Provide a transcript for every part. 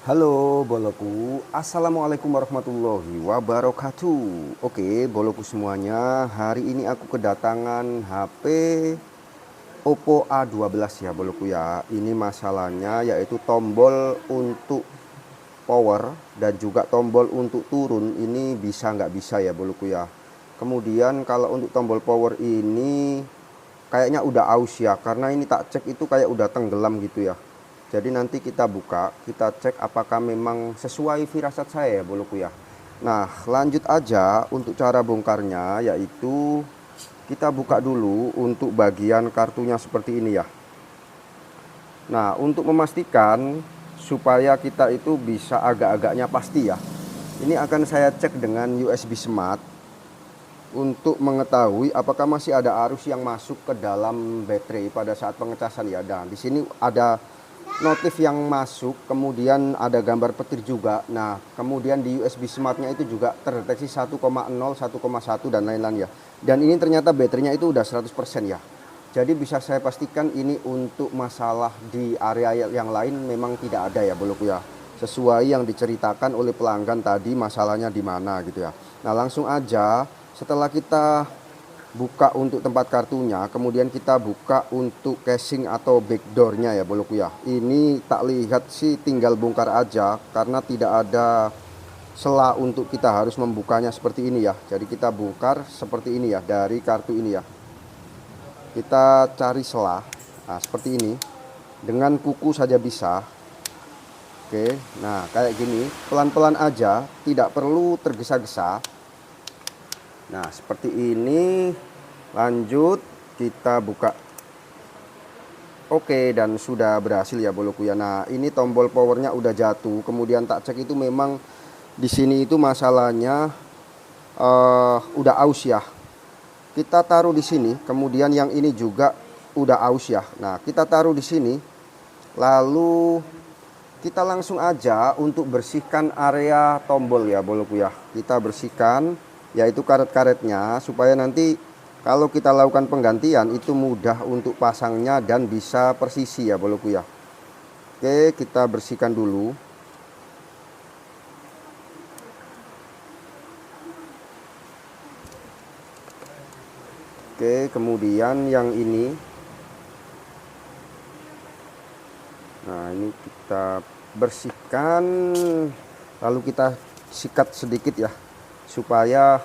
Halo boloku, assalamualaikum warahmatullahi wabarakatuh. Oke boloku semuanya, hari ini aku kedatangan HP Oppo A12 ya boloku ya. Ini masalahnya yaitu tombol untuk power dan juga tombol untuk turun ini bisa nggak bisa ya boloku ya. Kemudian kalau untuk tombol power ini kayaknya udah aus ya, karena ini tak cek itu kayak udah tenggelam gitu ya. Jadi nanti kita buka, kita cek apakah memang sesuai firasat saya ya boloku ya. Nah lanjut aja untuk cara bongkarnya, yaitu kita buka dulu untuk bagian kartunya seperti ini ya. Nah untuk memastikan supaya kita itu bisa agak-agaknya pasti ya, ini akan saya cek dengan USB Smart untuk mengetahui apakah masih ada arus yang masuk ke dalam baterai pada saat pengecasan ya. Dan di sini ada notif yang masuk, kemudian ada gambar petir juga. Nah, kemudian di USB Smartnya itu juga terdeteksi 1,0, 1,1 dan lain-lain ya. Dan ini ternyata baterainya itu udah 100% ya. Jadi bisa saya pastikan ini untuk masalah di area yang lain memang tidak ada ya boloku ya. Sesuai yang diceritakan oleh pelanggan tadi masalahnya di mana gitu ya. Nah, langsung aja setelah kita buka untuk tempat kartunya, kemudian kita buka untuk casing atau backdoornya ya boloku ya. Ini tak lihat sih tinggal bongkar aja karena tidak ada sela untuk kita harus membukanya seperti ini ya. Jadi kita bongkar seperti ini ya, dari kartu ini ya. Kita cari sela, nah seperti ini, dengan kuku saja bisa. Oke, nah kayak gini, pelan-pelan aja, tidak perlu tergesa-gesa. Nah seperti ini. Lanjut kita buka. Oke, dan sudah berhasil ya boloku ya. Nah ini tombol powernya udah jatuh, kemudian tak cek itu memang di sini itu masalahnya udah aus ya. Kita taruh di sini, kemudian yang ini juga udah aus ya. Nah kita taruh di sini, lalu kita langsung aja untuk bersihkan area tombol ya boloku ya. Kita bersihkan yaitu karet-karetnya supaya nanti kalau kita lakukan penggantian itu mudah untuk pasangnya dan bisa presisi ya boloku ya. Oke, kita bersihkan dulu. Oke, kemudian yang ini. Nah, ini kita bersihkan, lalu kita sikat sedikit ya supaya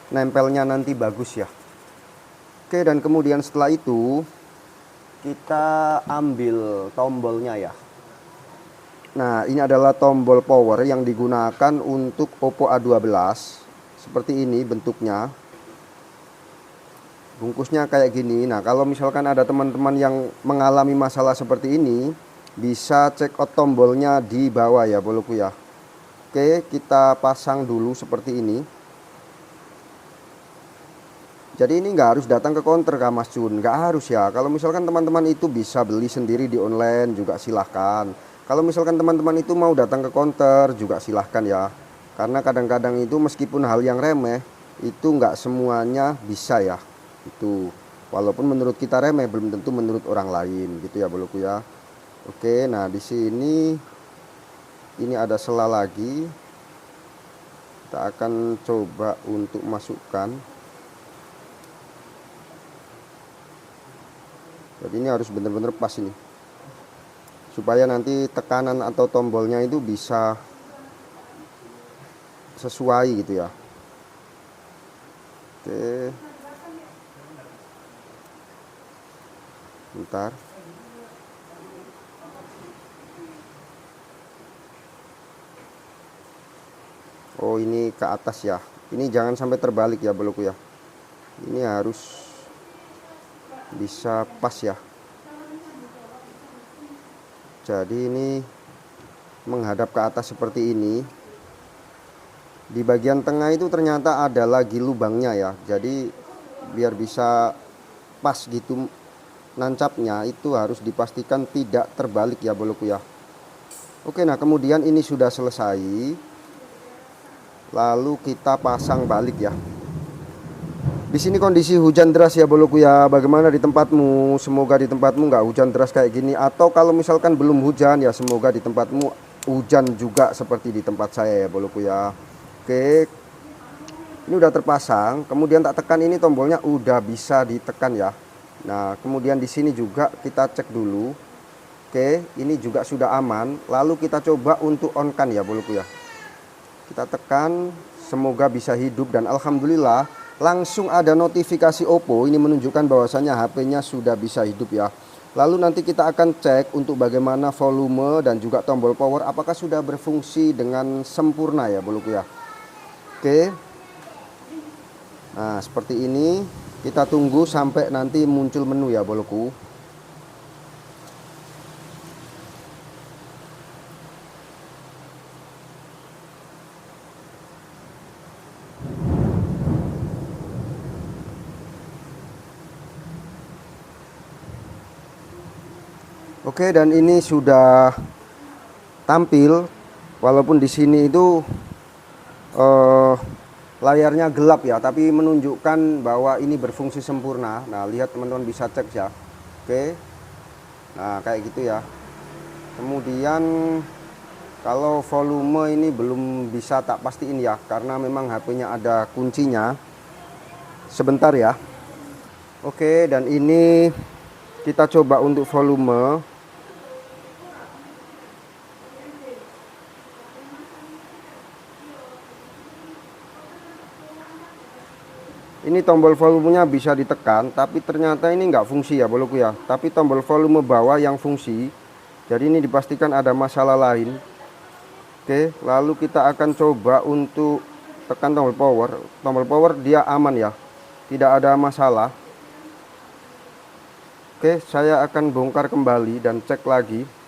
nempelnya nanti bagus ya. Oke, dan kemudian setelah itu kita ambil tombolnya ya. Nah ini adalah tombol power yang digunakan untuk Oppo A12. Seperti ini bentuknya, bungkusnya kayak gini. Nah kalau misalkan ada teman-teman yang mengalami masalah seperti ini, bisa check out tombolnya di bawah ya boloku ya. Oke, kita pasang dulu seperti ini. Jadi ini nggak harus datang ke counter Kak Mas Jun, nggak harus ya. Kalau misalkan teman-teman itu bisa beli sendiri di online juga silahkan. Kalau misalkan teman-teman itu mau datang ke counter juga silahkan ya. Karena kadang-kadang itu meskipun hal yang remeh itu nggak semuanya bisa ya. Itu walaupun menurut kita remeh belum tentu menurut orang lain gitu ya boloku ya. Oke, nah di sini ini ada sela lagi. Kita akan coba untuk masukkan. Jadi ini harus benar-benar pas ini, supaya nanti tekanan atau tombolnya itu bisa sesuai gitu ya. Oke, bentar. Oh ini ke atas ya, ini jangan sampai terbalik ya boloku ya. Ini harus bisa pas ya. Jadi ini menghadap ke atas seperti ini. Di bagian tengah itu ternyata ada lagi lubangnya ya. Jadi biar bisa pas gitu nancapnya, itu harus dipastikan tidak terbalik ya boloku ya. Oke, nah kemudian ini sudah selesai. Lalu kita pasang balik ya. Di sini kondisi hujan deras ya boloku ya. Bagaimana di tempatmu? Semoga di tempatmu nggak hujan deras kayak gini. Atau kalau misalkan belum hujan ya semoga di tempatmu hujan juga seperti di tempat saya ya boloku ya. Oke, ini udah terpasang, kemudian tak tekan ini tombolnya udah bisa ditekan ya. Nah kemudian di sini juga kita cek dulu. Oke, ini juga sudah aman. Lalu kita coba untuk on kan ya boloku ya. Kita tekan, semoga bisa hidup, dan alhamdulillah langsung ada notifikasi Oppo ini menunjukkan bahwasanya HP-nya sudah bisa hidup ya. Lalu nanti kita akan cek untuk bagaimana volume dan juga tombol power apakah sudah berfungsi dengan sempurna ya boloku ya. Oke. Nah seperti ini, kita tunggu sampai nanti muncul menu ya boloku. Oke, dan ini sudah tampil, walaupun di sini itu layarnya gelap ya, tapi menunjukkan bahwa ini berfungsi sempurna. Nah lihat teman-teman, bisa cek ya. Oke, nah kayak gitu ya. Kemudian kalau volume ini belum bisa tak pastiin ya, karena memang HP-nya ada kuncinya. Sebentar ya. Oke, dan ini kita coba untuk volume. Ini tombol volumenya bisa ditekan, tapi ternyata ini nggak fungsi ya boloku ya. Tapi tombol volume bawah yang fungsi. Jadi ini dipastikan ada masalah lain. Oke, lalu kita akan coba untuk tekan tombol power. Tombol power dia aman ya, tidak ada masalah. Oke, saya akan bongkar kembali dan cek lagi.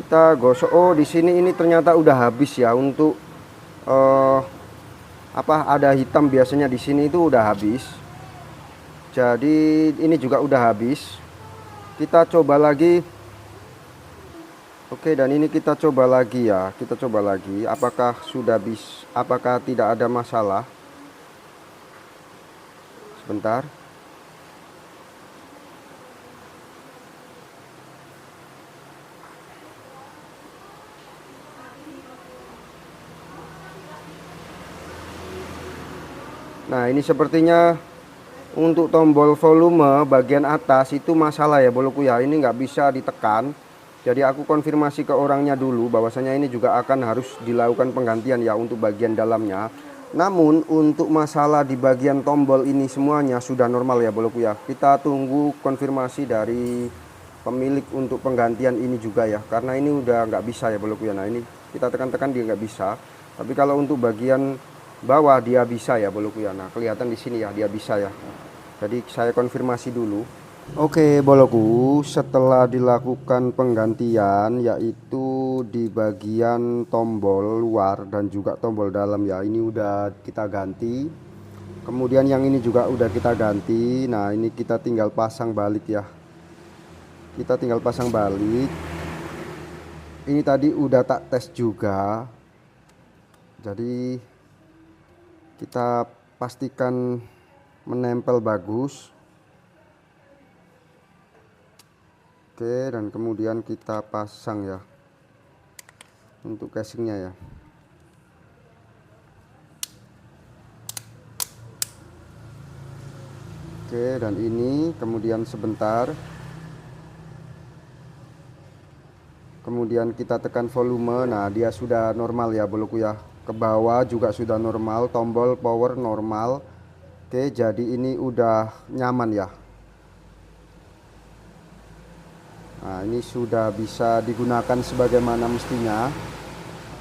Kita gosok. Oh, di sini ini ternyata udah habis ya untuk ada hitam biasanya di sini itu udah habis. Jadi ini juga udah habis. Kita coba lagi. Oke, dan ini kita coba lagi ya. Kita coba lagi apakah sudah apakah tidak ada masalah. Sebentar. Nah ini sepertinya untuk tombol volume bagian atas itu masalah ya boloku ya. Ini nggak bisa ditekan. Jadi aku konfirmasi ke orangnya dulu bahwasanya ini juga akan harus dilakukan penggantian ya untuk bagian dalamnya. Namun untuk masalah di bagian tombol ini semuanya sudah normal ya boloku ya. Kita tunggu konfirmasi dari pemilik untuk penggantian ini juga ya. Karena ini udah nggak bisa ya boloku ya. Nah ini kita tekan-tekan dia nggak bisa. Tapi kalau untuk bagian bawah dia bisa ya boloku ya. Nah kelihatan di sini ya dia bisa ya. Jadi saya konfirmasi dulu. Oke boloku, setelah dilakukan penggantian yaitu di bagian tombol luar dan juga tombol dalam ya, ini udah kita ganti. Kemudian yang ini juga udah kita ganti. Nah ini kita tinggal pasang balik ya. Kita tinggal pasang balik. Ini tadi udah tak tes juga. Jadi kita pastikan menempel bagus. Oke, dan kemudian kita pasang ya untuk casingnya ya. Oke, dan ini kemudian sebentar. Kemudian kita tekan volume. Nah dia sudah normal ya boloku ya. Ke bawah juga sudah normal, tombol power normal. Oke, jadi ini udah nyaman ya. Nah ini sudah bisa digunakan sebagaimana mestinya.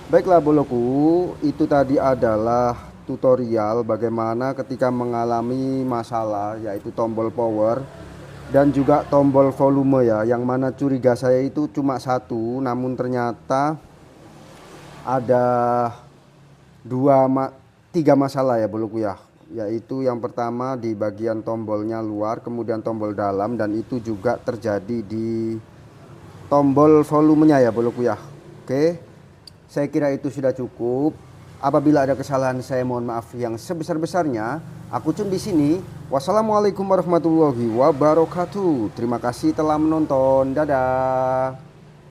Baiklah boloku, itu tadi adalah tutorial bagaimana ketika mengalami masalah yaitu tombol power dan juga tombol volume ya. Yang mana curiga saya itu cuma satu, namun ternyata ada tiga masalah ya boloku ya. Yaitu yang pertama di bagian tombolnya luar, kemudian tombol dalam, dan itu juga terjadi di tombol volumenya ya boloku ya. Oke, Saya kira itu sudah cukup. Apabila ada kesalahan saya mohon maaf yang sebesar-besarnya. Aku Cun di sini. Wassalamualaikum warahmatullahi wabarakatuh. Terima kasih telah menonton. Dadah.